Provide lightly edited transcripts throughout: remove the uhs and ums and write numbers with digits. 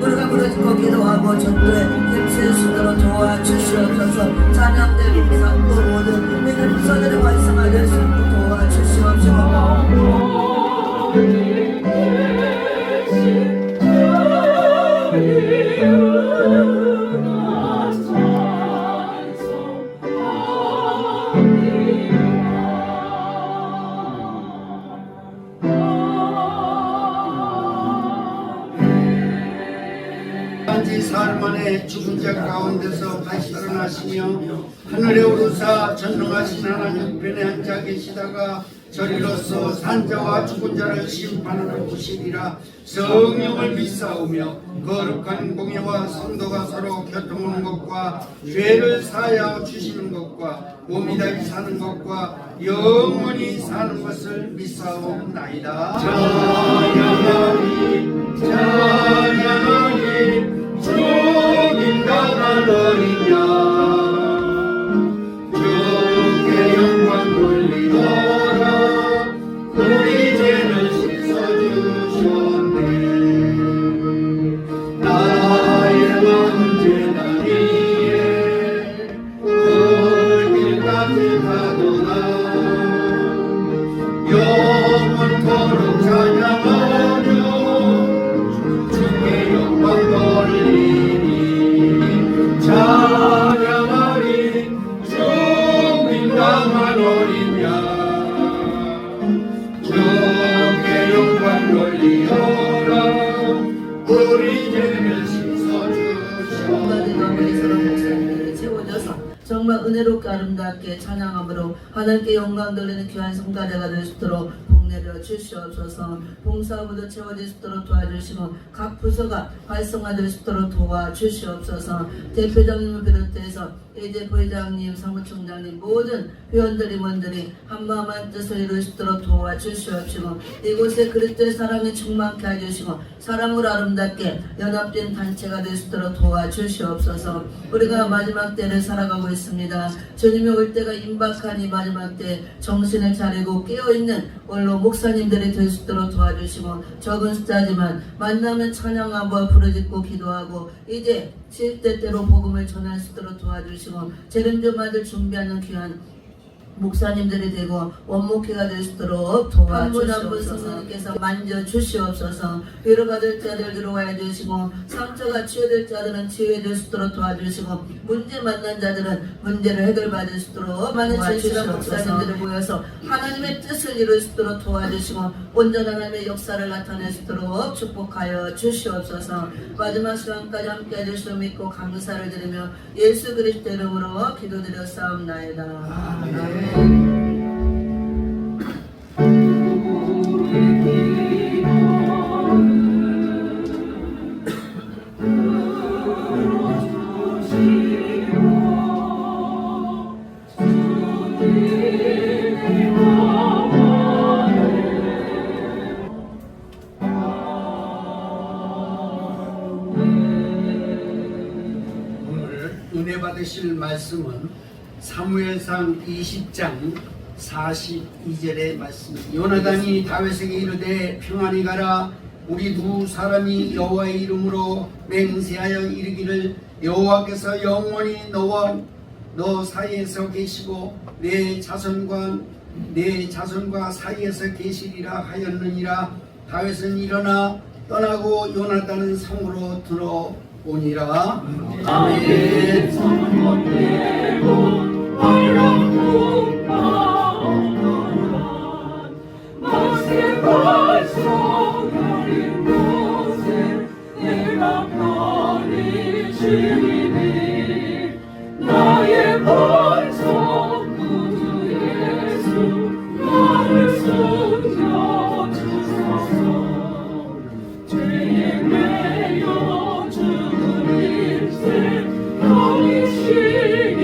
우리가 부르짖고 기도하고 전도에 힘쓸 수 있도록 도와주시옵소서. 찬양되고 삶도 모든 믿음 선을 활성화될 수 있도록 도와주시옵소서. 사흘 만에 죽은 자 가운데서 다시 살아나시며 하늘에 오르사 전능하신 하나님 편에 앉아 계시다가 저리로서 산자와 죽은 자를 심판하러 오시리라. 성령을 믿사오며 거룩한 공예와 성도가 서로 교통하는 것과 죄를 사하여 주시는 것과 몸이 다시 사는 것과 영원히 사는 것을 믿사옵나이다. 찬양하리 찬양하리 죽임당한 어린 양 주께 영광 돌리노라. 우리 죄를 씻어주셨네. 나의 언제나 위에 그 길까지 가도다. 영원토록 찬양하며 주께 영광 돌리니 찬양하리 죽임당한 어린 양 주께 영광 돌리오라. 우리 죄를 씻어주시옵소서. 채워져서 정말 은혜롭게 아름답게 찬양함으로 하나님께 영광 돌리는 귀한 성가대가 될 수 있도록 복내려 주시옵소서. 봉사부도 채워질 수 있도록 도와주시고 각 부서가 활성화될 수 있도록 도와주시옵소서. 대표장님을 비롯해서 이제 부회장님, 사무총장님 모든 회원들이 원들이 한마음 한뜻을 이룰 수 있도록 도와주시옵시고 이곳에 그리스도의 사랑이 충만케 해주시고 사랑으로 아름답게 연합된 단체가 될 수 있도록 도와주시옵소서. 우리가 마지막 때를 살아가고 있습니다. 주님이 올 때가 임박하니 마지막 때 정신을 차리고 깨어있는 원로 목사님들이 될 수 있도록 도와주시고 적은 숫자지만 만나면 찬양하고 부르짖고 기도하고 이제 시대때로 복음을 전할 수 있도록 도와주시고 재림주마들 준비하는 귀한 목사님들이 되고 원목회가 될 수 있도록 도와주시옵소서. 성령님께서 만져주시옵소서. 위로받을 자들 들어와야 주시고 상처가 치유될 자들은 치유될 수 있도록 도와주시고 문제 만난 자들은 문제를 해결받을 수 있도록 많은 진실한 목사님들을 모여서 하나님의 뜻을 이룰 수 있도록 도와주시고 온전한 하나님의 역사를 나타낼 수 있도록 축복하여 주시옵소서. 마지막 시간까지 함께 해주시고 믿고 감사를 드리며 예수 그리스도 이름으로 기도드렸사옵나이다. 아멘. 오늘 은혜 받으실 말씀은 사무엘상 20장 42절의 말씀. 요나단이 다윗에게 이르되 평안히 가라. 우리 두 사람이 여호와의 이름으로 맹세하여 이르기를 여호와께서 영원히 너와 너 사이에서 계시고 내 자손과 사이에서 계시리라 하였느니라. 다윗은 일어나 떠나고 요나단은 성으로 들어오니라. 아멘. 나의 반석 구주 예수 나를 숨겨주소서. 죄에 매여 죽은 일생 버리시기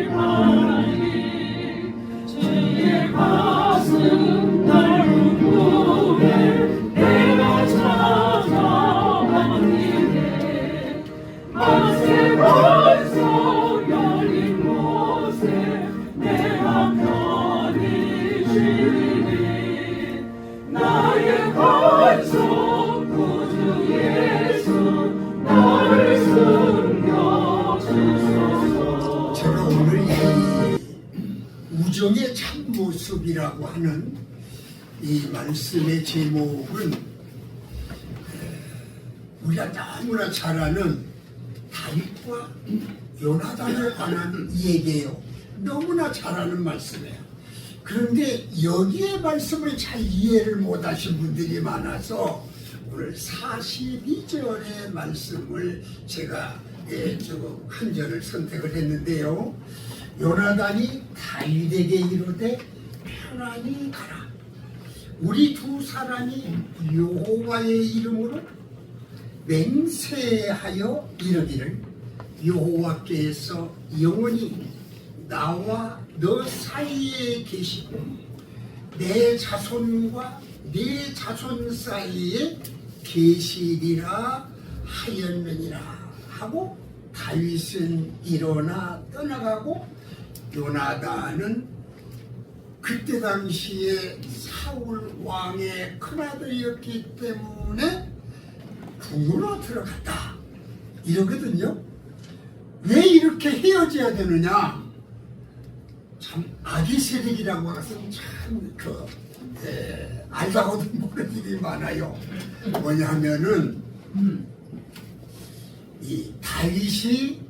바라니 주의 가슴 날 구해 내가 찾아왔기에 모습이라고 하는 이 말씀의 제목은 우리가 너무나 잘 아는 다윗과 요나단에 관한 얘기예요. 너무나 잘 아는 말씀이에요. 그런데 여기에 말씀을 잘 이해를 못하신 분들이 많아서 오늘 42절의 말씀을 제가 조금 한 절을 선택을 했는데요. 요나단이 다윗에게 이르되 편안히 가라. 우리 두 사람이 여호와의 이름으로 맹세하여 이르기를 여호와께서 영원히 나와 너 사이에 계시고 내 자손과 네 자손 사이에 계시리라 하였느니라 하고 다윗은 일어나 떠나가고 요나단은 그때 당시에 사울 왕의 큰아들이었기 때문에 궁으로 들어갔다 이러거든요. 왜 이렇게 헤어져야 되느냐? 참 아기세력이라고 하는 참 알다고도 모르는 일이 많아요. 뭐냐면은 이 다윗이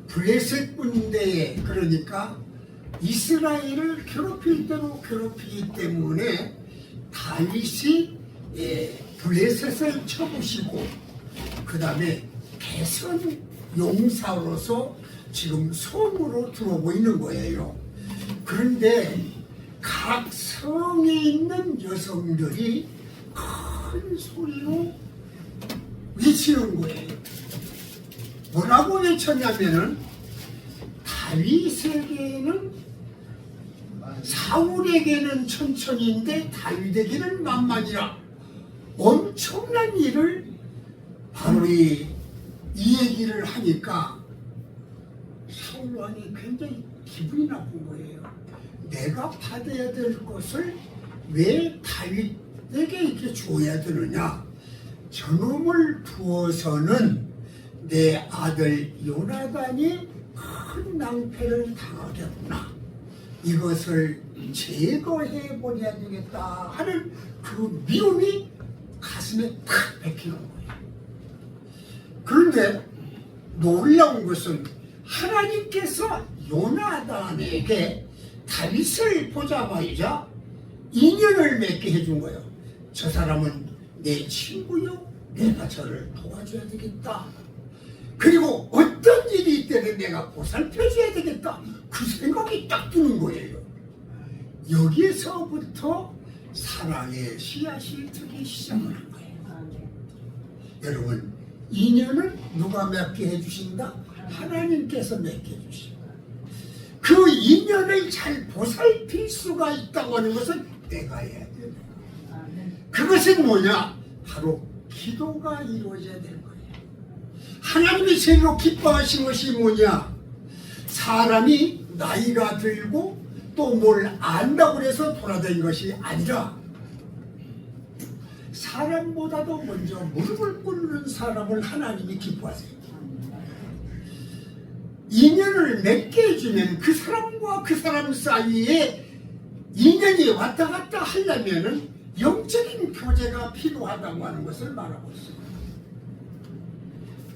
블레셋 군대에 그러니까 이스라엘을 괴롭힐 대로 괴롭히기 때문에 다윗이 블레셋을 쳐부시고 그 다음에 개선 용사로서 지금 성으로 들어오고 있는 거예요. 그런데 각 성에 있는 여성들이 큰 소리로 외치는 거예요. 뭐라고 외쳤냐면은 다윗에게는 사울에게는 천천히인데 다윗에게는 만만이라. 엄청난 일을 바로 이 얘기를 하니까 사울 왕이 굉장히 기분이 나쁜 거예요. 내가 받아야 될 것을 왜 다윗에게 이렇게 줘야 되느냐? 저놈을 두어서는 내 아들 요나단이 큰 낭패를 당하겠구나. 이것을 제거해 버려야 되겠다 하는 그 미움이 가슴에 탁 박히는 거예요. 그런데 놀라운 것은 하나님께서 요나단에게 다윗을 보자마자 인연을 맺게 해준 거예요. 저 사람은 내 친구요, 내가 저를 도와줘야 되겠다. 그리고 어떤 일이 있다면 내가 보살펴줘야 되겠다. 그 생각이 딱 드는 거예요. 여기에서부터 사랑의 씨앗이 트기 시작을 한 거예요. 여러분, 인연을 누가 맺게 해주신다? 하나님께서 맺게 해주신다. 그 인연을 잘 보살필 수가 있다고 하는 것은 내가 해야 돼요. 그것은 뭐냐? 바로 기도가 이루어져야 되는 거예요. 하나님이 제일로 기뻐하신 것이 뭐냐? 사람이 나이가 들고 또 뭘 안다고 해서 돌아다닌 것이 아니라 사람보다도 먼저 무릎을 꿇는 사람을 하나님이 기뻐하세요. 인연을 맺게 해주면 그 사람과 그 사람 사이에 인연이 왔다 갔다 하려면은 영적인 교제가 필요하다고 하는 것을 말하고 있습니다.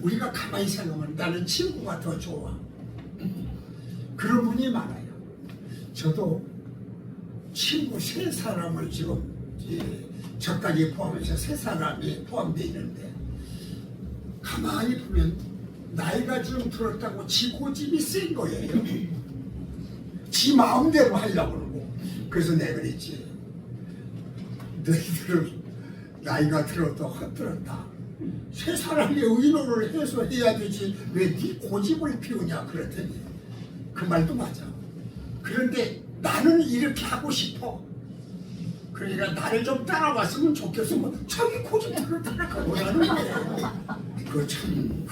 우리가 가만히 생각하면 나는 친구가 더 좋아. 그런 분이 많아요. 저도 친구 3사람을 지금 저까지 포함해서 3사람이 포함되어 있는데 가만히 보면 나이가 좀 들었다고 지 고집이 센 거예요. 지 마음대로 하려고 그러고. 그래서 내가 그랬지. 너희들은 나이가 들어도 헛들었다. 3사람이 의논을 해서 해야 되지 왜 네 고집을 피우냐 그랬더니 그 말도 맞아. 그런데 나는 이렇게 하고 싶어. 그러니까 나를 좀 따라왔으면 좋겠어. 뭐 자기 고집대로 따라가고 하는 거예요. 그 참,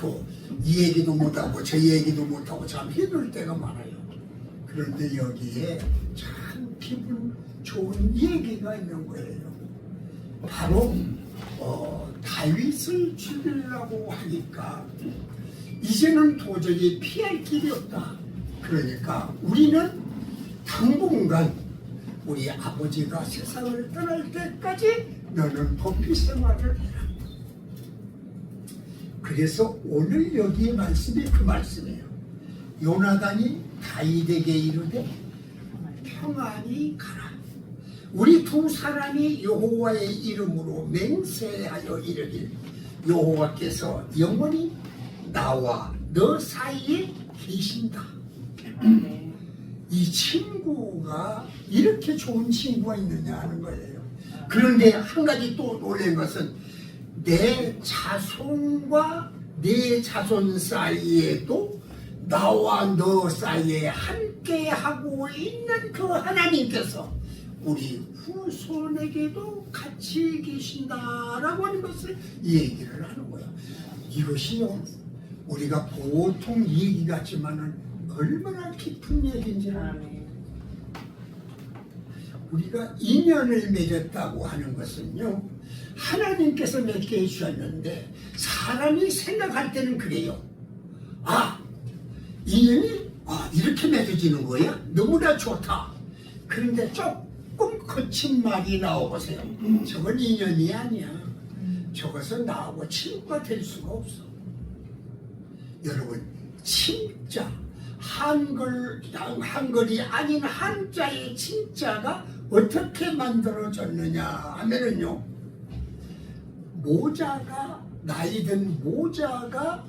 이 얘기도 못하고 저 얘기도 못하고 참 힘들 때가 많아요. 그런데 여기에 참 기분 좋은 얘기가 있는 거예요. 바로 다윗을 죽이려고 하니까 이제는 도저히 피할 길이 없다. 그러니까 우리는 당분간 우리 아버지가 세상을 떠날 때까지 너는 도피 생활을 해라. 그래서 오늘 여기의 말씀이 그 말씀이에요. 요나단이 다윗에게 이르되 평안히 가라. 우리 두 사람이 여호와의 이름으로 맹세하여 이르길 여호와께서 영원히 나와 너 사이에 계신다. 이 친구가 이렇게 좋은 친구가 있느냐 하는 거예요. 그런데 한 가지 또 놀란 것은 내 자손과 내 자손 사이에도 나와 너 사이에 함께하고 있는 그 하나님께서 우리 후손에게도 같이 계신다라고 하는 것을 얘기를 하는 거예요. 이것이요, 우리가 보통 얘기 같지만은 얼마나 깊은 얘기인지는, 우리가 인연을 맺었다고 하는 것은요, 하나님께서 맺게 해주셨는데 사람이 생각할 때는 그래요. 아, 인연이 이렇게 맺어지는 거야? 너무나 좋다. 그런데 조금 거친 말이 나오보세요. 저건 인연이 아니야. 저것은 나하고 친구가 될 수가 없어. 여러분, 진짜 한글이 아닌 한자의 진짜가 어떻게 만들어졌느냐 하면은요, 모자가, 나이 든 모자가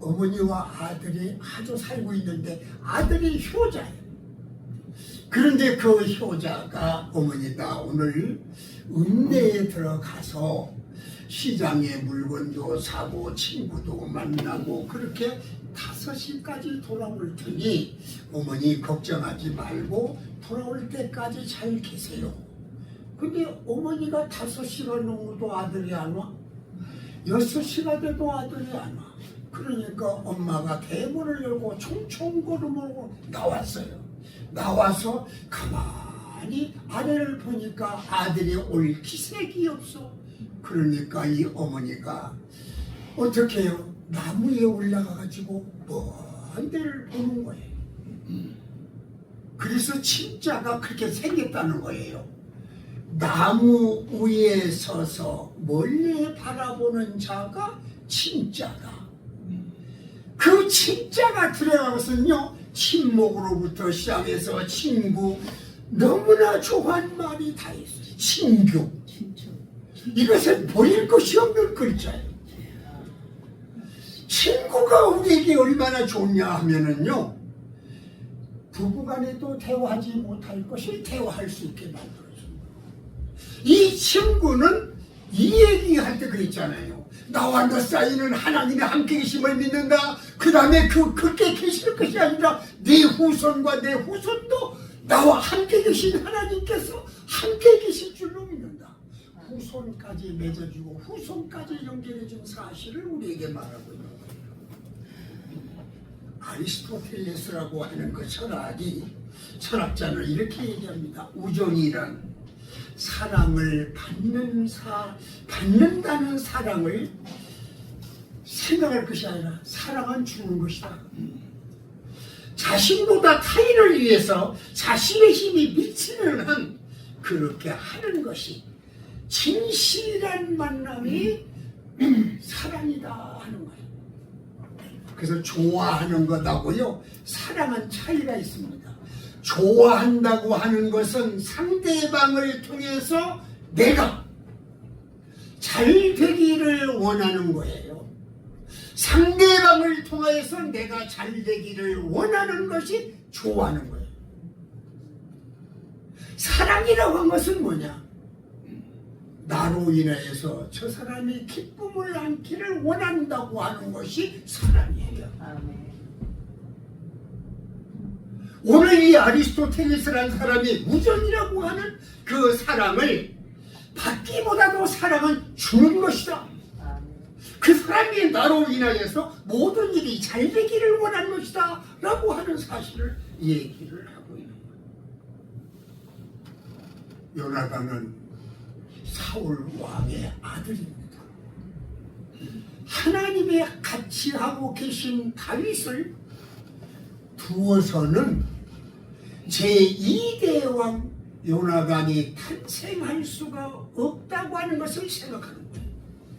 어머니와 아들이 아주 살고 있는데 아들이 효자예요. 그런데 그 효자가 어머니 나 오늘 읍내에 들어가서 시장에 물건도 사고 친구도 만나고 그렇게 5시까지 돌아올 테니 어머니 걱정하지 말고 돌아올 때까지 잘 계세요. 근데 어머니가 5시가 넘어도 아들이 안 와. 6시가 돼도 아들이 안 와. 그러니까 엄마가 대문을 열고 총총걸음으로 나왔어요. 나와서 가만히 아내를 보니까 아들이 올 기색이 없어. 그러니까 이 어머니가 어떻게 해요? 나무에 올라가가지고 먼 데를 보는 거예요. 그래서 진짜가 그렇게 생겼다는 거예요. 나무 위에 서서 멀리 바라보는 자가 진짜다. 그 진짜가 들어가서는요, 친목으로부터 시작해서 친구, 너무나 좋아하는 말이 다 있어요. 친교. 이것은 버릴 것이 없는 글자예요. 친구가 우리에게 얼마나 좋냐 하면은요, 부부간에도 대화하지 못할 것을 대화할 수 있게 만들어줍니다. 이 친구는 이 얘기할 때 그랬잖아요. 나와 너 사이는 하나님의 함께 계심을 믿는다. 그 다음에 그렇게 계실 것이 아니라 네 후손과 내 후손도 나와 함께 계신 하나님께서 함께 계실 줄로 믿는다. 후손까지 맺어주고 후손까지 연결해준 사실을 우리에게 말하고 있는 거예요. 아리스토텔레스라고 하는 그 철학자는 이렇게 얘기합니다. 우정이란 사랑을 받는다는 사랑을 생각할 것이 아니라 사랑은 주는 것이다. 자신보다 타인을 위해서 자신의 힘이 미치는 한 그렇게 하는 것이 진실한 만남이 사랑이다 하는 거예요. 그래서 좋아하는 것하고요, 사랑은 차이가 있습니다. 좋아한다고 하는 것은 상대방을 통해서 내가 잘 되기를 원하는 거예요. 상대방을 통해서 내가 잘 되기를 원하는 것이 좋아하는 거예요. 사랑이라고 한 것은 뭐냐? 나로 인하여서 저 사람이 기쁨을 안기를 원한다고 하는 것이 사랑이에요. 오늘 이 아리스토텔레스라는 사람이 우정이라고 하는 그 사랑을 받기보다도 사랑은 주는 것이다. 그 사람이 나로 인하여서 모든 일이 잘 되기를 원하는 것이다 라고 하는 사실을 얘기를 하고 있는 거예요. 요나단은 사울 왕의 아들입니다. 하나님의 같이 하고 계신 다윗을 두어서는 제2대 왕 요나단이 탄생할 수가 없다고 하는 것을 생각하는 거예요.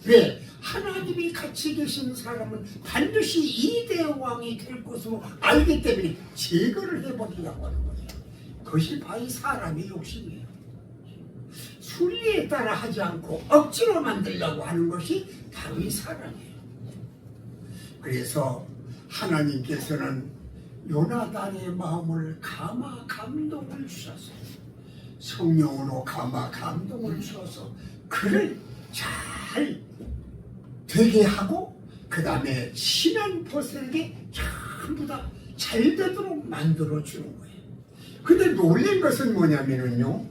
왜? 하나님이 같이 계신 사람은 반드시 이대왕이 될 것으로 알기 때문에 제거를 해버리려고 하는 거예요. 그것이 바로 사람의 욕심이에요. 순리에 따라 하지 않고 억지로 만들려고 하는 것이 바로 이 사람이에요. 그래서 하나님께서는 요나단의 마음을 감화 감동을 주셔서 성령으로 감화 감동을 주셔서 그를 잘 되게 하고 그 다음에 신한 벗에게 전부 다 잘 되도록 만들어 주는 거예요. 근데 놀란 것은 뭐냐면요,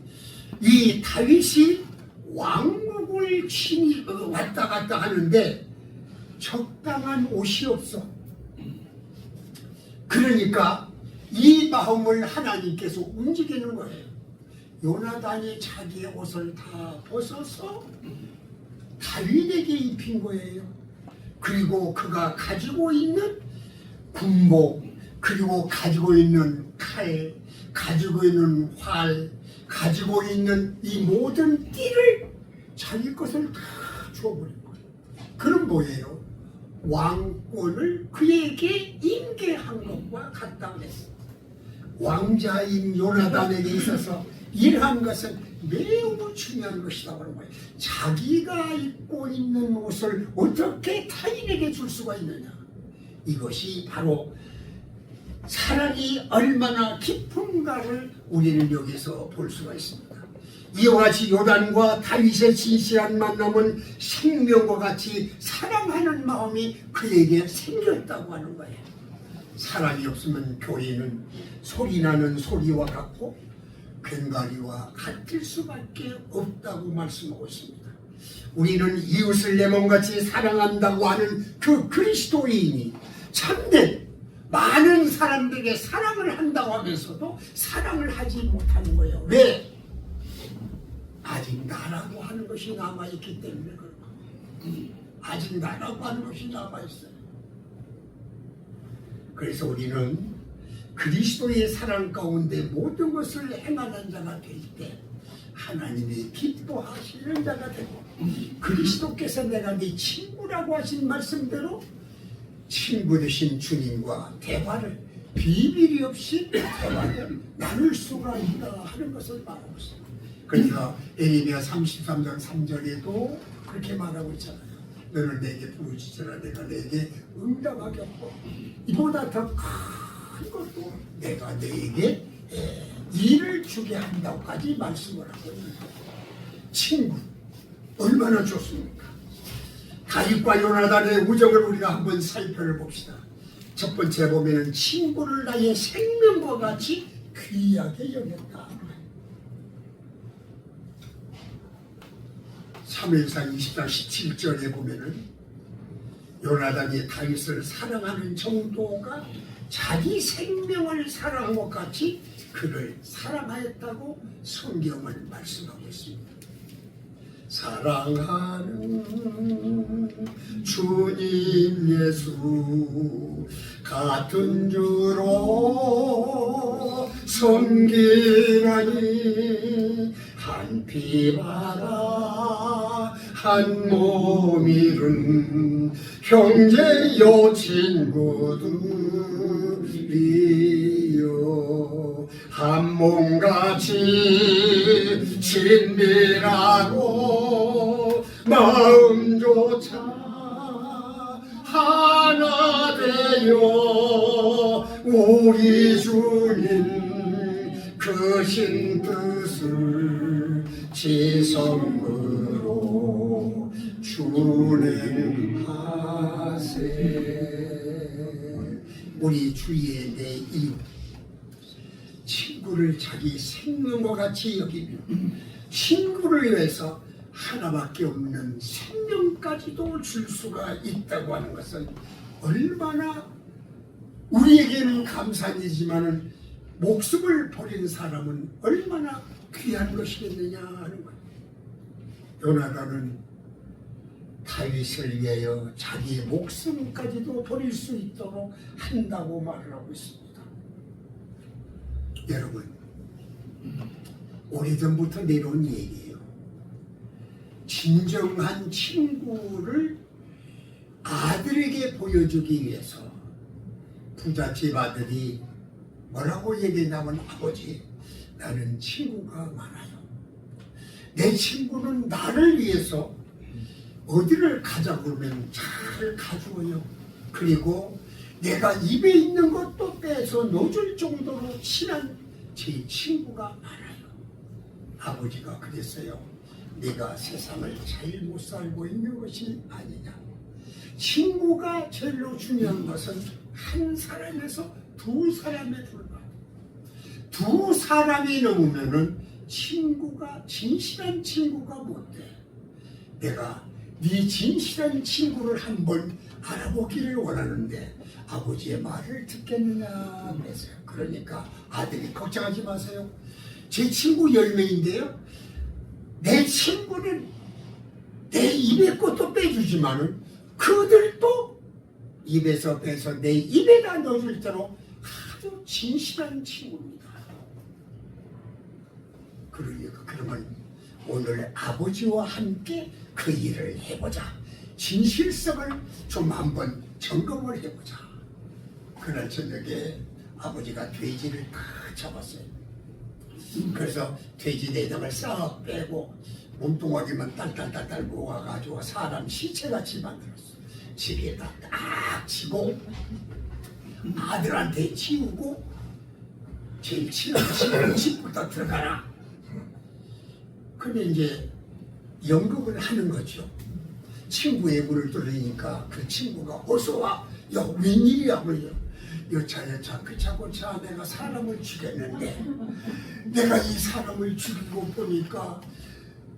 이 다윗이 왕국을 친히 왔다 갔다 하는데 적당한 옷이 없어. 그러니까 이 마음을 하나님께서 움직이는 거예요. 요나단이 자기의 옷을 다 벗어서 다윗에게 입힌 거예요. 그리고 그가 가지고 있는 군복, 그리고 가지고 있는 칼, 가지고 있는 활, 가지고 있는 이 모든 띠를 자기 것을 다 주어버린 거예요. 그럼 뭐예요? 왕권을 그에게 인계한 것과 같다고 했어요. 왕자인 요나단에게 있어서 이러한 것은 매우 중요한 것이라고 하는 거예요. 자기가 입고 있는 옷을 어떻게 타인에게 줄 수가 있느냐. 이것이 바로 사랑이 얼마나 깊은가를 우리는 여기서 볼 수가 있습니다. 이와 같이 요단과 다윗의 진실한 만남은 생명과 같이 사랑하는 마음이 그에게 생겼다고 하는 거예요. 사랑이 없으면 교회는 소리나는 소리와 같고 괭가리와 같을 수밖에 없다고 말씀하고 있습니다. 우리는 이웃을 내 몸같이 사랑한다고 하는 그 그리스도인이 참된 많은 사람들에게 사랑을 한다고 하면서도 사랑을 하지 못하는 거예요. 왜? 아직 나라고 하는 것이 남아있기 때문에 그런 거예요. 아직 나라고 하는 것이 남아있어요. 그래서 우리는 그리스도의 사랑 가운데 모든 것을 행하는 자가 될 때 하나님이 기뻐하시는 자가 되고, 그리스도께서 내가 네 친구라고 하신 말씀대로 친구 되신 주님과 대화를 비밀이 없이 대화를 나눌 수가 있다 하는 것을 말하고 있습니다. 그러니까 에레미야 33장 3절에도 그렇게 말하고 있잖아요. 너를 내게 부르짖으라 내가 내게 응답하겠고 이보다 더 큰 것도 내가 너에게 일을 주게 한다고까지 말씀을 하고 있는 거예요. 친구 얼마나 좋습니까? 다윗과 요나단의 우정을 우리가 한번 살펴봅시다. 첫 번째 보면은 친구를 나의 생명과 같이 귀하게 여겼다. 사무엘상 20장 17절에 보면은 요나단이 다윗을 사랑하는 정도가 자기 생명을 사랑한 것 같이 그를 사랑하였다고 성경은 말씀하고 있습니다. 사랑하는 주님 예수 같은 주로 섬기나니 한 피바다 한 몸 이룬 형제여 친구들이여 한 몸같이 친밀하고 마음조차 하나 되어 우리 주님 크신 뜻을 지성으로 준행하세. 우리 주의 내 이웃 친구를 자기 생명과 같이 여기며 친구를 위해서 하나밖에 없는 생명까지도 줄 수가 있다고 하는 것은 얼마나 우리에게는 감사한 일이지만은 목숨을 버린 사람은 얼마나 귀한 것이겠느냐 하는 거예요. 요나단은 다윗을 위하여 자기의 목숨까지도 버릴 수 있도록 한다고 말을 하고 있습니다. 여러분, 오래전부터 내려온 얘기예요. 진정한 친구를 아들에게 보여주기 위해서 부잣집 아들이 뭐라고 얘기했냐면, 아버지, 나는 친구가 많아요. 내 친구는 나를 위해서 어디를 가자고 그러면 잘 가주어요. 그리고 내가 입에 있는 것도 빼서 넣어줄 정도로 친한 제 친구가 많아요. 아버지가 그랬어요. 내가 세상을 잘 못 살고 있는 것이 아니냐. 친구가 제일로 중요한 것은 한 사람에서 두 사람에 불과해. 두 사람이 넘으면은 친구가, 진실한 친구가 못 돼. 내가 네 진실한 친구를 한번 알아보기를 원하는데 아버지의 말을 듣겠느냐 그랬어요. 그러니까 아들이 걱정하지 마세요. 제 친구 10명인데요. 내 친구는 내 입에 것도 빼주지만은 그들도 입에서 빼서 내 입에다 넣어줄 대로 아주 진실한 친구입니다. 그러니까 그러면 오늘 아버지와 함께 그 일을 해보자. 진실성을 좀 한번 점검을 해보자. 그날 저녁에 아버지가 돼지를 다 잡았어요. 그래서 돼지 내장을 싹 빼고 몸뚱아리만 딸딸딸딸 모아가지고 사람 시체같이 만들었어. 집에다 딱 치고 아들한테 치우고 제일 친한 집부터 들어가라. 근데 이제 연극을 하는 거죠. 친구의 문을 뚫으니까 그 친구가 어서 와. 야, 웬일이야 그래요. 여차 그 차고차 내가 사람을 죽였는데 내가 이 사람을 죽이고 보니까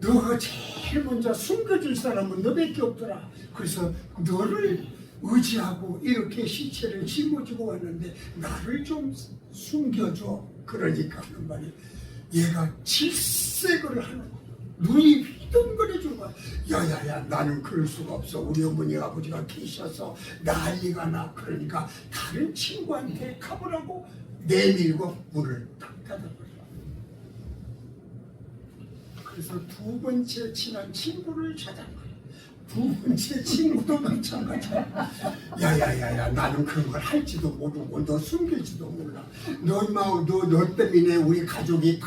너가 제일 먼저 숨겨줄 사람은 너밖에 없더라. 그래서 너를 의지하고 이렇게 시체를 짊어지고 왔는데 나를 좀 숨겨줘. 그러니까 하는 말이 얘가 질색을 하는 거야. 눈이 휘둥그레준 거야. 야야야, 나는 그럴 수가 없어. 우리 어머니 아버지가 계셔서 난리가 나. 그러니까 다른 친구한테 가보라고 내밀고 문을 딱 닫아버려. 그래서 두 번째 친한 친구를 찾아봐요. 두 번째 친구도 마찬가지야. 야야야야, 나는 그런 걸 할지도 모르고 너 숨길지도 몰라. 너 때문에 우리 가족이 다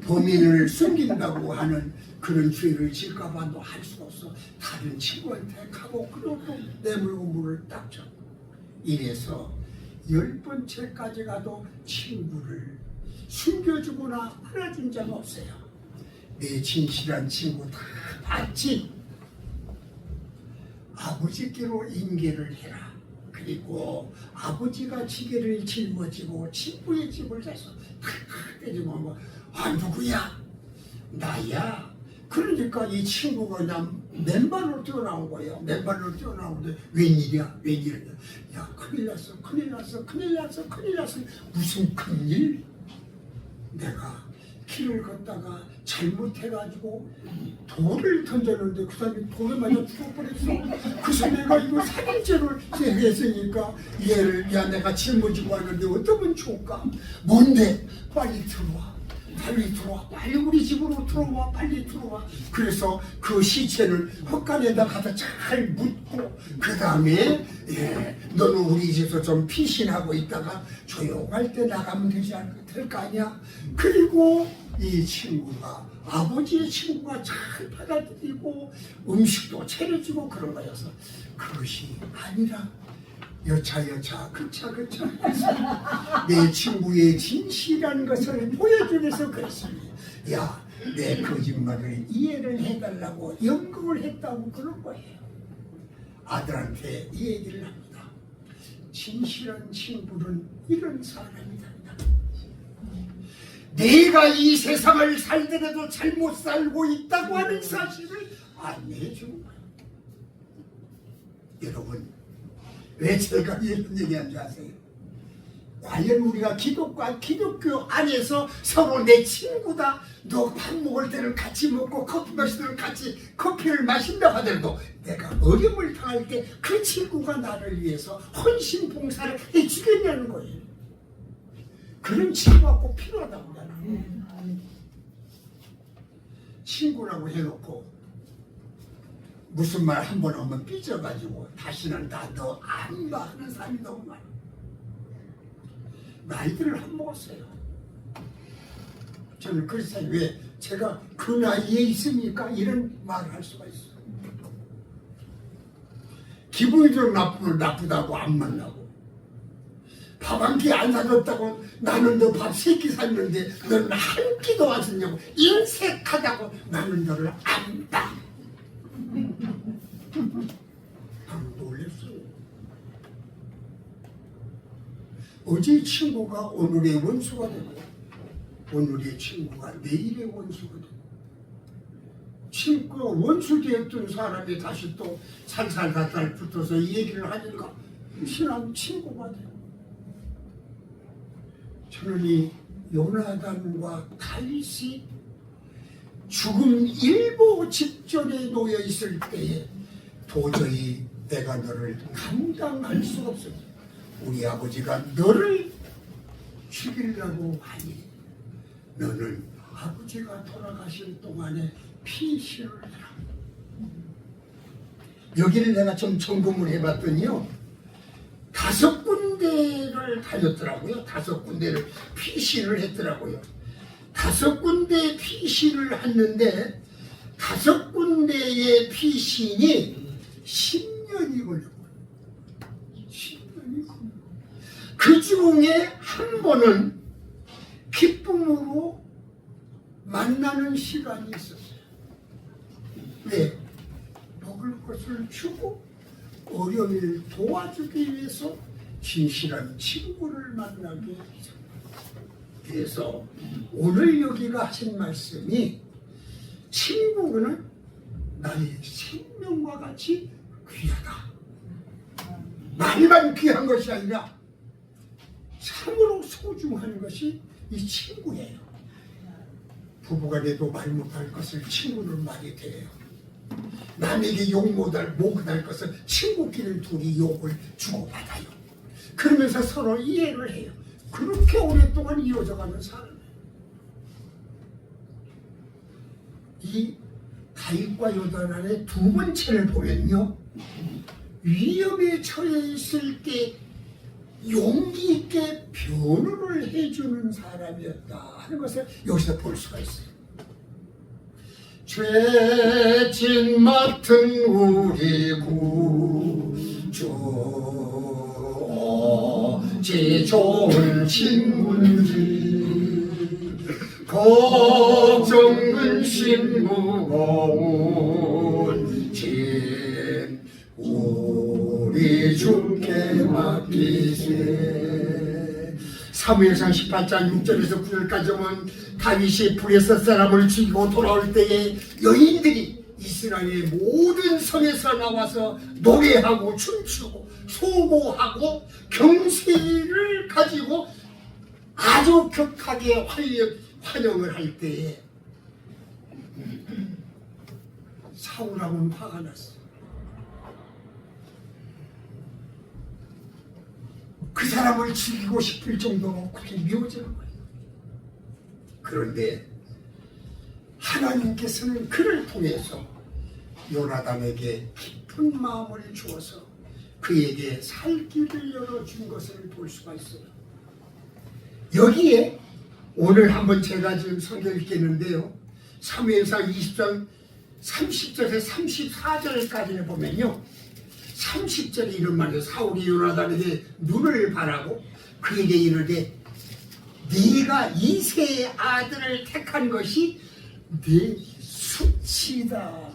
범인을 숨긴다고 하는 그런 죄를 질까봐 너 할 수가 없어. 다른 친구한테 가고 그러고 내물고 문을 딱 잡고. 이래서 10번째까지 가도 친구를 숨겨주거나 알아준 적 없어요. 내 진실한 친구 다 봤지. 아버지께로 인계를 해라. 그리고 아버지가 지게를 짊어지고 친구의 집을 가서 탁탁 때리면 아, 누구야? 나야. 그러니까 이 친구가 그냥 맨발로 뛰어나온 거예요. 맨발로 뛰어나오는데 웬일이야? 야, 큰일 났어. 무슨 큰일? 내가 길을 걷다가 잘못해가지고 돌을 던졌는데 그 사람이 돌에 맞아 죽어버렸어. 그래서 내가 이거 살인죄를 했으니까 얘를, 야, 내가 짊어지고 왔는데 어쩌면 좋을까? 뭔데? 빨리 들어와. 빨리 우리 집으로 들어와. 빨리 들어와. 그래서 그 시체를 헛간에다 갖다 잘 묻고 그 다음에 너는 우리 집에서 좀 피신하고 있다가 조용할 때 나가면 될 거 아니야. 그리고 이 친구가, 아버지의 친구가 잘 받아들이고 음식도 차려주고 그런 거여서 그것이 아니라 여차 그차 내 친구의 진실한 것을 보여주면서 그랬으니 야, 내 거짓말을 이해를 해달라고 연극을 했다고 그런 거예요. 아들한테 이 얘기를 합니다. 진실한 친구는 이런 사람이다. 내가 이 세상을 살더라도 잘못 살고 있다고 하는 사실을 안내해주는 거예요. 여러분, 왜 제가 이런 얘기한 줄 아세요? 과연 우리가 기독교 안에서 서로 내 친구다. 너 밥 먹을 때는 같이 먹고 커피 마실 때는 같이 커피를 마신다 하더라도 내가 어려움을 당할 때 그 친구가 나를 위해서 헌신 봉사를 해주겠냐는 거예요. 그런 친구가 꼭 필요하다고 나는. 친구라고 해놓고 무슨 말 한 번 하면 삐져가지고 다시는 나 너 안 봐 하는 사람이 너무 많아. 나이들을 한 먹었어요. 저는 그래서 왜 제가 그 나이에 있으니까 이런 말을 할 수가 있어요. 기분이 좀 나쁘면 나쁘다고 안 만나고, 밥 한 끼 안 사줬다고 나는 너 밥 3끼 샀는데 너는 한 끼도 안 샀냐고 인색하다고 나는 너를 안 봐. 나는 놀랬어요. 어제 친구가 오늘의 원수가 되고 오늘의 친구가 내일의 원수가 되고, 친구가 원수 되었던 사람이 다시 또 살살살살 붙어서 얘기를 하니까 친한 친구가 돼요. 저는 이 요나단과 다윗이 죽음 일보 직전에 놓여 있을 때에 도저히 내가 너를 감당할 수 없어. 우리 아버지가 너를 죽이려고 하니 너는 아버지가 돌아가실 동안에 피신을 해라. 여기를 내가 좀 점검을 해봤더니요, 5군데를 다녔더라고요. 5군데를 피신을 했더라고요. 5군데 피신을 했는데 5군데의 피신이 10년이 걸렸고요. 10년이 걸렸고요. 그 중에 한 번은 기쁨으로 만나는 시간이 있었어요. 왜? 먹을 것을 주고 어려움을 도와주기 위해서 진실한 친구를 만나게 했죠. 그래서 오늘 여기가 하신 말씀이 친구는 나의 생명과 같이 귀하다. 말만 귀한 것이 아니라 참으로 소중한 것이 이 친구예요. 부부간에도 말 못할 것을 친구는 말이 돼요. 남에게 욕 못할 것을 친구끼리 둘이 욕을 주고받아요. 그러면서 서로 이해를 해요. 그렇게 오랫동안 이어져가는 사람이에요. 이 다윗과 요나단의 두 번째를 보면요, 위험에 처해 있을 때 용기 있게 변호를 해주는 사람이었다 하는 것을 여기서 볼 수가 있어요. 죄진 맡은 우리 구주 어찌 좋은 친구인지 걱정 근심 무거운 짐 우리 주께 맡기세. 사무엘상 18장 6절에서 9절까지 보면 다윗이 블레셋 사람을 죽이고 돌아올 때에 여인들이 이스라엘의 모든 성에서 나와서 노래하고 춤추고 소고하고 경세를 가지고 아주 격하게 환영을 할 때에 사울왕은 화가 났어. 그 사람을 죽이고 싶을 정도로 그렇게 미워지는 거예요. 그런데 하나님께서는 그를 통해서 요나단에게 깊은 마음을 주어서 그에게 살 길을 열어준 것을 볼 수가 있어요. 여기에 오늘 한번 제가 지금 설교 읽겠는데요, 사무엘상 20장 30절에서 34절까지 보면요, 30절에 이런 말이에요. 사울이 요나단에게 눈을 바라고 그에게 이르되 네가 이새의 아들을 택한 것이 네 수치다.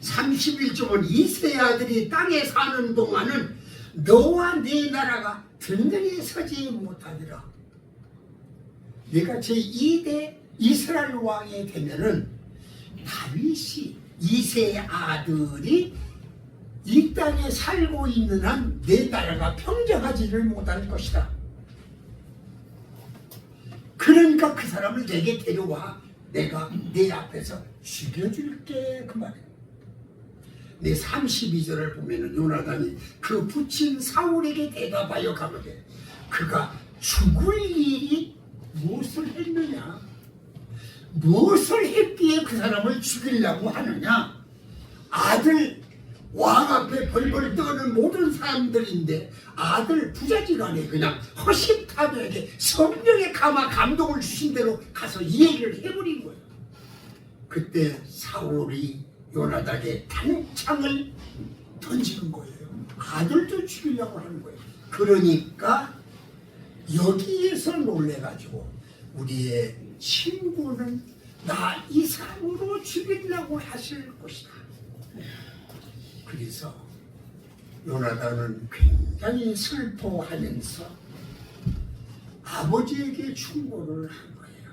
31절은 이새의 아들이 땅에 사는 동안은 너와 네 나라가 든든히 서지 못하리라. 내가 제2대 이스라엘 왕이 되면은 다윗이 이새의 아들이 이 땅에 살고 있는 한 내 나라가 평정하지를 못할 것이다. 그러니까 그 사람을 내게 데려와 내가 내 앞에서 죽여줄게, 그 말이에요. 내 32절을 보면은 요나단이 그 붙인 사울에게 대답하여 가로되 그가 죽을 일이 무엇을 했느냐? 무엇을 했기에 그 사람을 죽이려고 하느냐? 아들 왕 앞에 벌벌 떠는 모든 사람들인데 아들 부자지간에 그냥 허심탄회하게 성령의 감동을 주신 대로 가서 이 얘기를 해버린 거예요. 그때 사울이 요나단에 단창을 던지는 거예요. 아들도 죽이려고 하는 거예요. 그러니까 여기에서 놀래가지고 우리의 친구는 나 이상으로 죽이려고 하실 것이다. 그래서 요나단은 굉장히 슬퍼하면서 아버지에게 충고를 한 거예요.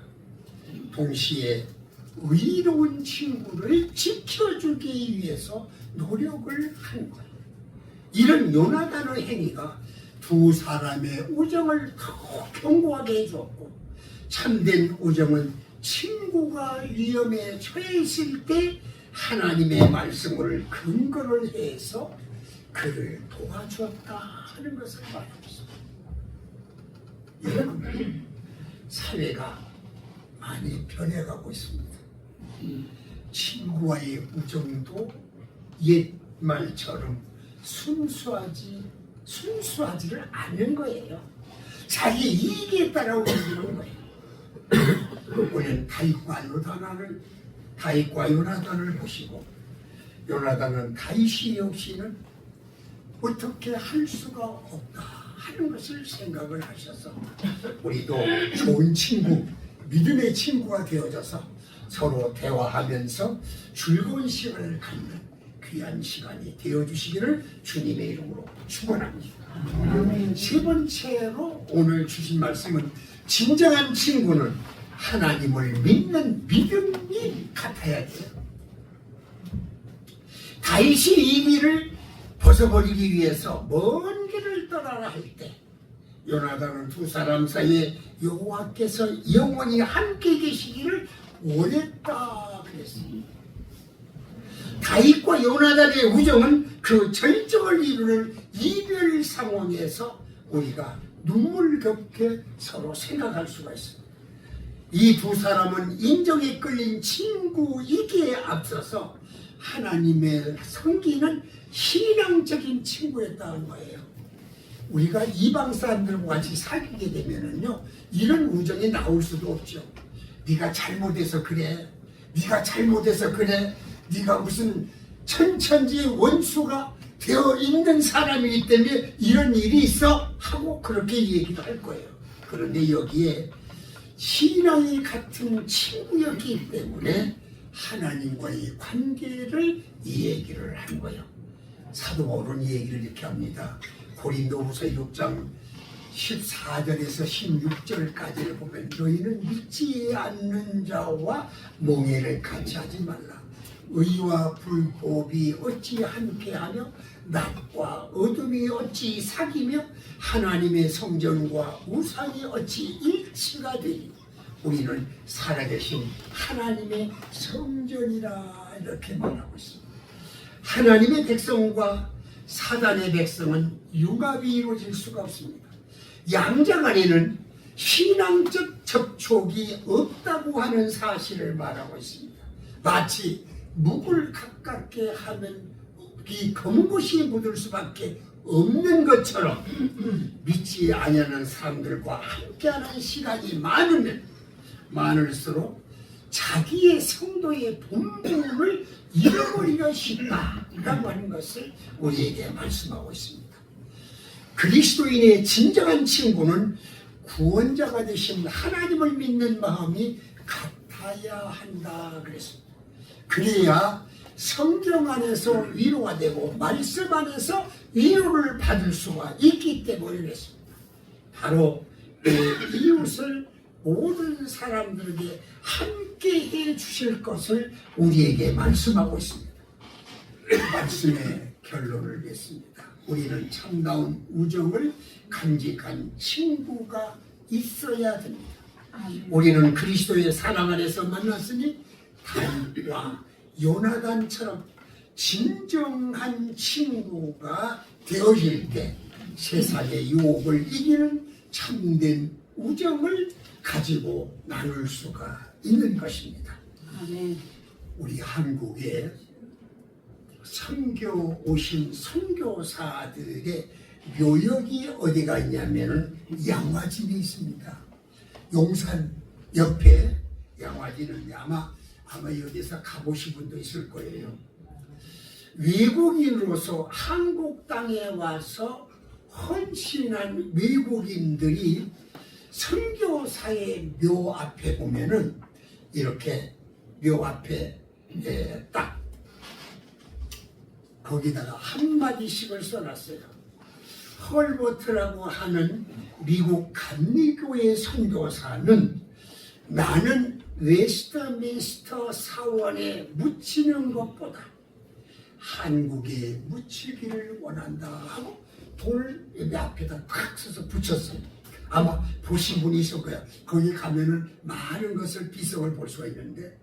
동시에 의로운 친구를 지켜주기 위해서 노력을 한 거예요. 이런 요나단의 행위가 두 사람의 우정을 더 견고하게 해주었고, 참된 우정은 친구가 위험에 처해 있을 때 하나님의 말씀을 근거를 해서 그를 도와주었다 하는 것을 말하고 있습니다. 여러분, 사회가 많이 변해가고 있습니다. 친구와의 우정도 옛말처럼 순수하지를 않는 거예요. 자기 이익에 따라 움직이는 거예요. 우리는 다윗과 요나단을 보시고, 요나단은 다윗이 없이는 어떻게 할 수가 없다 하는 것을 생각을 하셔서 우리도 좋은 친구, 믿음의 친구가 되어져서 서로 대화하면서 즐거운 시간을 갖는 귀한 시간이 되어주시기를 주님의 이름으로 축원합니다. 세 번째로 오늘 주신 말씀은 진정한 친구는 하나님을 믿는 믿음이 같아야 돼요. 다윗이 이 길을 벗어버리기 위해서 먼 길을 떠나라 할 때 요나단은 두 사람 사이에 여호와께서 영원히 함께 계시기를 원했다 그랬습니다. 다윗과 요나단의 우정은 그 절정을 이루는 이별 상황에서 우리가 눈물겹게 서로 생각할 수가 있습니다. 이 두 사람은 인정에 끌린 친구이기에 앞서서 하나님의 섬기는 신앙적인 친구였다는 거예요. 우리가 이방 사람들과 같이 사귀게 되면은요, 이런 우정이 나올 수도 없죠. 네가 잘못해서 그래. 네가 잘못해서 그래. 네가 무슨 천천지 원수가 되어 있는 사람이기 때문에 이런 일이 있어 하고 그렇게 얘기도 할 거예요. 그런데 여기에 신앙이 같은 친구였기 때문에 하나님과의 관계를 이 얘기를 한 거예요. 사도 바울은 이 얘기를 이렇게 합니다. 고린도후서 6장 14절에서 16절까지를 보면 너희는 믿지 않는 자와 몽해를 같이 하지 말라. 의와 불법이 어찌 함께하며 낮과 어둠이 어찌 사귀며 하나님의 성전과 우상이 어찌 일치가 되니 우리는 살아계신 하나님의 성전이라 이렇게 말하고 있습니다. 하나님의 백성과 사단의 백성은 융합이 이루어질 수가 없습니다. 양자 간에는 신앙적 접촉이 없다고 하는 사실을 말하고 있습니다. 마치 묵을 가깝게 하면 이 검은 것이 묻을 수밖에 없는 것처럼 믿지 아니하는 사람들과 함께하는 시간이 많으면 많을수록 자기의 성도의 본분을 잃어버리기가 쉽다라고 하는 것을 우리에게 말씀하고 있습니다. 그리스도인의 진정한 친구는 구원자가 되신 하나님을 믿는 마음이 같아야 한다 그랬습니다. 그래야 성경 안에서 위로가 되고 말씀 안에서 위로를 받을 수가 있기 때문에 그랬습니다. 바로 내 이웃을 모든 사람들에게 함께 해 주실 것을 우리에게 말씀하고 있습니다. 말씀의 결론을 냈습니다. 우리는 참다운 우정을 간직한 친구가 있어야 됩니다. 우리는 그리스도의 사랑 안에서 만났으니 다윗과 요나단처럼 진정한 친구가 되어질 때 세상의 유혹을 이기는 참된 우정을 가지고 나눌 수가 있는 것입니다. 아멘. 우리 한국에 선교 오신 선교사들의 묘역이 어디가 있냐면은 양화진이 있습니다. 용산 옆에 양화진은 아마 여기서 가보신 분도 있을 거예요. 외국인으로서 한국 땅에 와서 헌신한 외국인들이 선교사의 묘 앞에 보면은 이렇게 묘 앞에 딱 거기다가 한마디씩을 써놨어요. 헐버트라고 하는 미국 감리교의 선교사는 나는 웨스트민스터 사원에 묻히는 것보다 한국에 묻히기를 원한다 하고 돌 여기 앞에다 탁 써서 붙였어요. 아마 보신 분이 있을 거야. 거기 가면은 많은 것을 비석을 볼 수가 있는데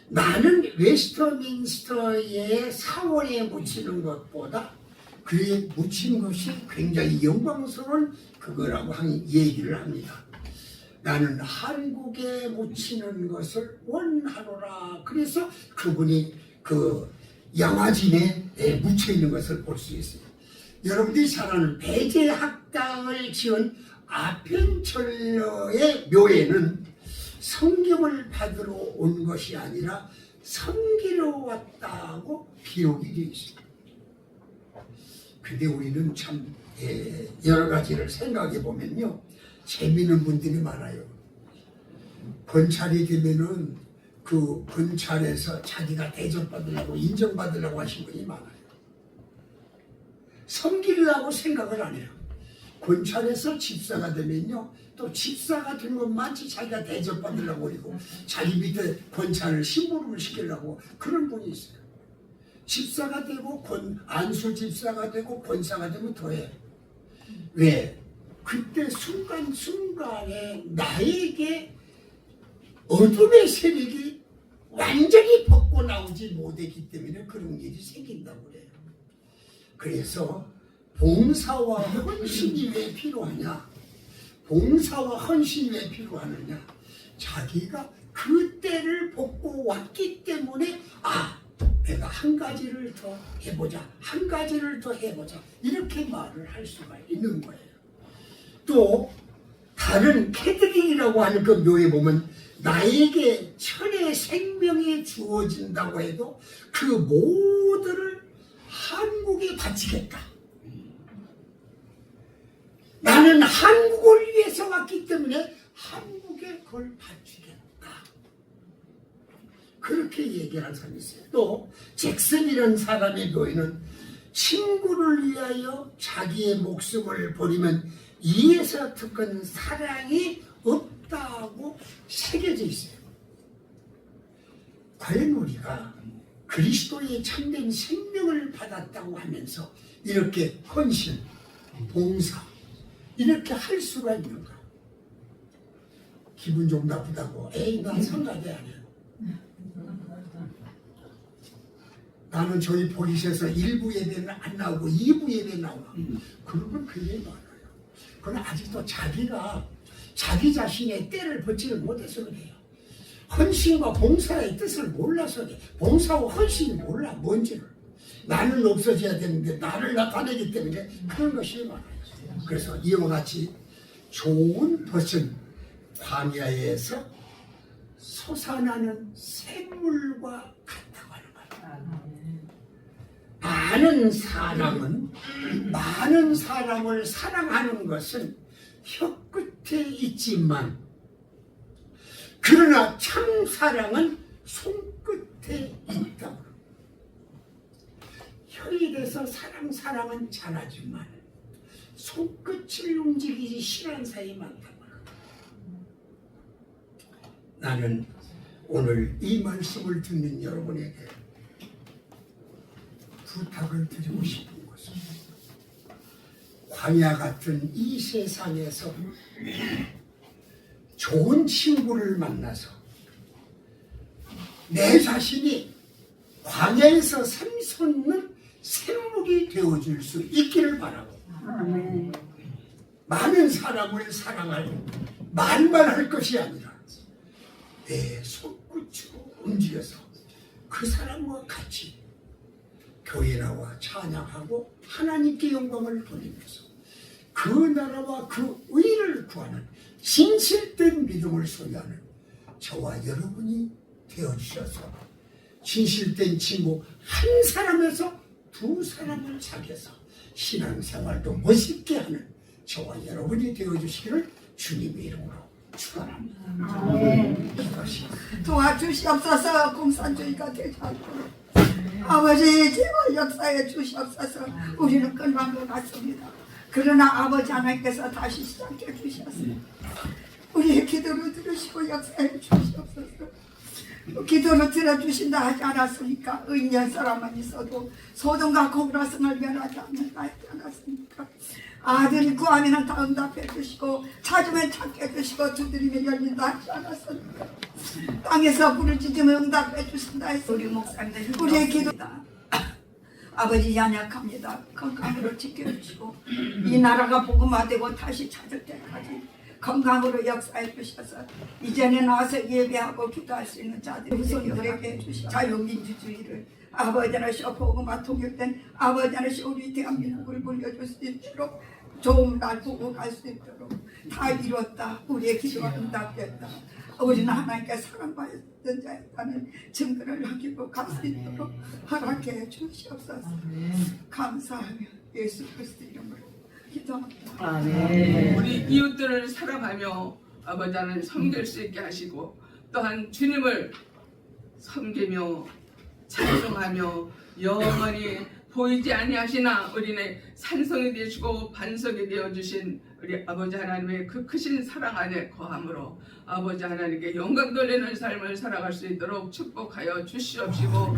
나는 웨스트민스터의 사원에 묻히는 것보다 그에 묻힌 것이 굉장히 영광스러운 그거라고 얘기를 합니다. 나는 한국에 묻히는 것을 원하노라. 그래서 그분이 그 양화진에 묻혀 있는 것을 볼 수 있어요. 여러분들이 잘 아는 배제학당을 지은 아펜철러의 묘에는 성경을 받으러 온 것이 아니라 섬기러 왔다고 기록이 되어 있습니다. 근데 우리는 참 여러 가지를 생각해 보면요, 재미있는 분들이 많아요. 권찰이 되면은 그 권찰에서 자기가 대접받으려고 인정받으려고 하신 분이 많아요. 섬기려고 생각을 안 해요. 권찰에서 집사가 되면요, 또 집사가 된 것만치 자기가 대접받으려고 그러고 자기 밑에 권찰을 심부름을 시키려고 그런 분이 있어요. 집사가 되고 안수 집사가 되고 권사가 되면 더해. 왜? 그때 순간순간에 나에게 어둠의 세력이 완전히 벗고 나오지 못했기 때문에 그런 일이 생긴다고 그래요. 그래서 봉사와 헌신이 왜 필요하냐? 봉사와 헌신이 왜 필요하느냐? 자기가 그 때를 벗고 왔기 때문에 내가 한 가지를 더 해보자, 한 가지를 더 해보자, 이렇게 말을 할 수가 있는 거예요. 또 다른 캐드릭이라고 하는 그 묘에 보면 나에게 천의 생명이 주어진다고 해도 그 모두를 한국에 바치겠다. 나는 한국을 위해서 왔기 때문에 한국에 그걸 바치겠다. 그렇게 얘기하는 사람이 있어요. 또 잭슨이라는 사람의 묘에는 친구를 위하여 자기의 목숨을 버리면 이에서 특한 사랑이 없다고 새겨져 있어요. 과연 우리가 그리스도의 참된 생명을 받았다고 하면서 이렇게 헌신, 봉사 이렇게 할 수가 있는가? 기분 좀 나쁘다고 나 성가대 안 해요. 나는 저희 보리시에서 1부 예배는 안 나오고 2부 예배 나오고 그러면 굉장히 많아요. 그건 아직도 자기가 자기 자신의 때를 벗지를 못해서 그래요. 헌신과 봉사의 뜻을 몰라서 그래. 봉사와 헌신이 몰라 뭔지를. 나는 없어져야 되는데 나를 나타내기 때문에 그런 것이 많아요. 그래서 이와 같이 좋은 벗은 광야에서 솟아나는 샘물과 같다고 하는 거예요. 많은 사람을 사랑하는 것은 혀끝에 있지만 그러나 참 사랑은 손끝에 있다고. 혀에 대해서 사랑은 잘하지만 손끝을 움직이지 싫어하는 사람이 많다고. 나는 오늘 이 말씀을 듣는 여러분에게 부탁을 드리고 싶은 것은 광야 같은 이 세상에서 좋은 친구를 만나서 내 자신이 광야에서 샘솟는 샘물이 되어줄 수 있기를 바라고 많은 사람을 사랑할 말만 할 것이 아니라 내 손끝으로 움직여서 그 사람과 같이 교회 나와 찬양하고 하나님께 영광을 돌리면서 그 나라와 그 의를 구하는 진실된 믿음을 소유하는 저와 여러분이 되어주셔서 진실된 친구 한 사람에서 두 사람을 사귀어서 신앙생활도 멋있게 하는 저와 여러분이 되어주시기를 주님의 이름으로 축원합니다. 기도하시고 도와주시옵소서. 공산주의가 되지 않도록 아버지 제발 역사에 주시옵소서. 우리는 끝난 것 같습니다. 그러나 아버지 하나님께서 다시 시작해 주셨어요. 우리의 기도를 들으시고 역사해 주시옵소서. 기도를 들어주신다 하지 않았습니까? 의인한 사람만 있어도 소돔과 고모라성을 멸하지 않는다 하지 않았습니까? 아들이 구하면 다 응답해 주시고 찾으면 찾게 해주시고 두드리면 열린다 하지 않았습니까? 땅에서 부르짖으면 응답해 주신다 해서 우리 목사님들 우리의 기도다. 아버지 연약합니다. 건강으로 지켜주시고 이 나라가 복음화되고 다시 찾을 때까지 건강으로 역사해 주셔서 이제는 와서 예배하고 기도할 수 있는 자들이 후손들에게 해주시고 자유민주주의를 아버지 하나시오 복음화 통일된 아버지 하나시오 우리 대한민국을 불려줄 수 있도록 좋은 날 보고 갈 수 있도록 다 이뤘다. 우리의 기도가 응답됐다. 우리는 하나님께 사랑받던 자였다는 증거를 남기고 갈 수 있도록 허락해 주시옵소서. 감사하며 예수 그리스도 이름으로 기도합니다. 우리 이웃들을 사랑하며 아버지 하나님 섬길 수 있게 하시고 또한 주님을 섬기며 찬송하며 영원히 보이지 아니하시나 우리네 산성이 되시고 반석이 되어주신 우리 아버지 하나님의 그 크신 사랑 안에 거함으로 아버지 하나님께 영광 돌리는 삶을 살아갈 수 있도록 축복하여 주시옵시고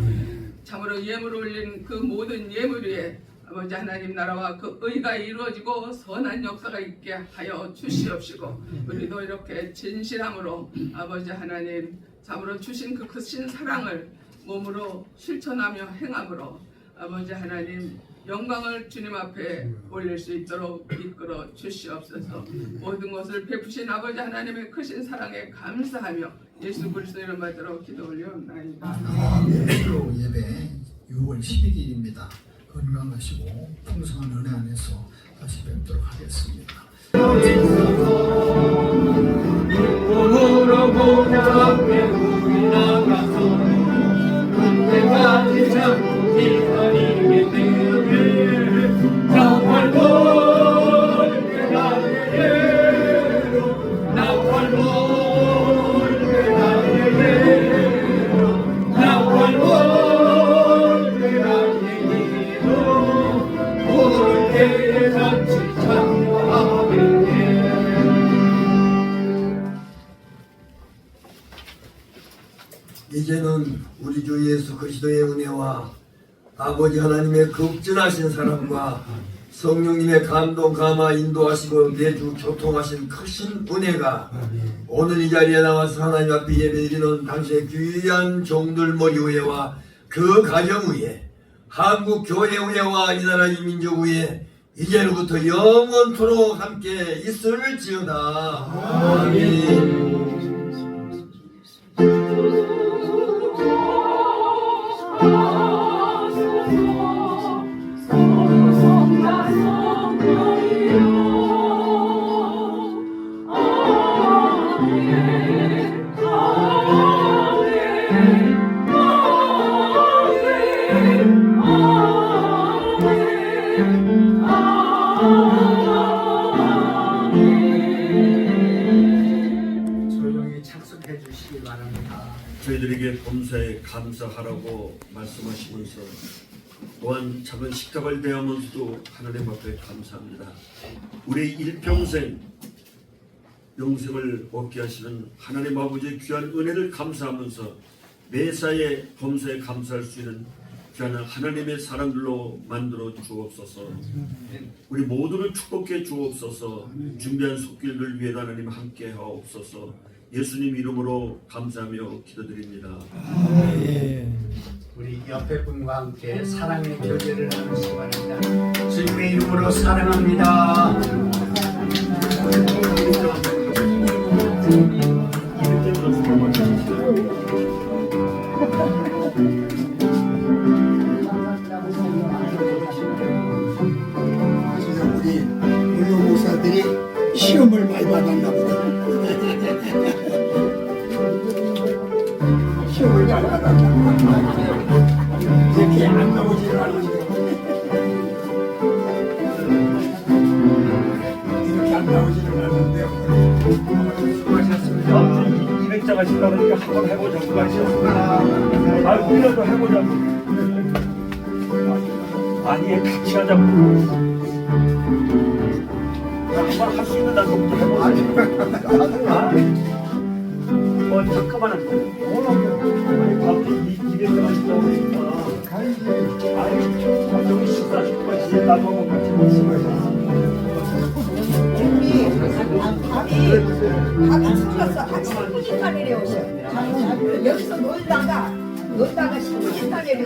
참으로 예물 올린 그 모든 예물 위에 아버지 하나님 나라와 그 의가 이루어지고 선한 역사가 있게 하여 주시옵시고 우리도 이렇게 진실함으로 아버지 하나님 참으로 주신 그 크신 사랑을 몸으로 실천하며 행함으로 아버지 하나님 영광을 주님 앞에 올릴 수 있도록 이끌어 주시옵소서. 모든 것을 베푸신 아버지 하나님의 크신 사랑에 감사하며 예수 그리스도 이름 받들어 기도 올려옵나이다. 또 예배 6월 11일입니다. 건강하시고 풍성한 은혜 안에서 다시 뵙도록 하겠습니다. 이제는 우리 주 예수 그리스도의 은혜와 아버지 하나님의 극진하신 사랑과 성령님의 감동 감화 인도하시고 매주 교통하신 크신 은혜가 오늘 이 자리에 나와서 하나님 앞에 예배드리는 당시의 귀한 종들 머리 위에와 그 가정 위에 한국 교회 위에와 이 나라 이 민족 위에 이제로부터 영원토록 함께 있을지어다. 아멘. 조용히 착석해 주시기 바랍니다. 저희들에게 범사에 감사하라고 말씀하시면서 또한 작은 식탁을 대하면서도 하나님 앞에 감사합니다. 우리 일평생 영생을 얻게 하시는 하나님 아버지의 귀한 은혜를 감사하면서 매사에 범사에 감사할 수 있는 귀한 하나님의 사람들로 만들어 주옵소서. 우리 모두를 축복해 주옵소서. 준비한 속길들 위해 하나님 함께 하옵소서. 예수님 이름으로 감사하며 기도드립니다. 우리 옆에 분과 함께 사랑의 교제를 나누시기 바랍니다. 주님의 이름으로 사랑합니다. 하신다 그러니까 한번 해보자고 하셨구나. 아, 우리라도 해보자고. 아니, 같이 하자고. 한번 할 수 있는 날부터 해보자. 잠깐만. 아니, 밥이 200원 있다고 그러니까. 아니, 저기 식사하실 거 뒤에 나보고 같이 먹으면 밥이 틀렸어. 아침에 10분 있다 내려오셔. 여기서 놀다가 10분 있다 내려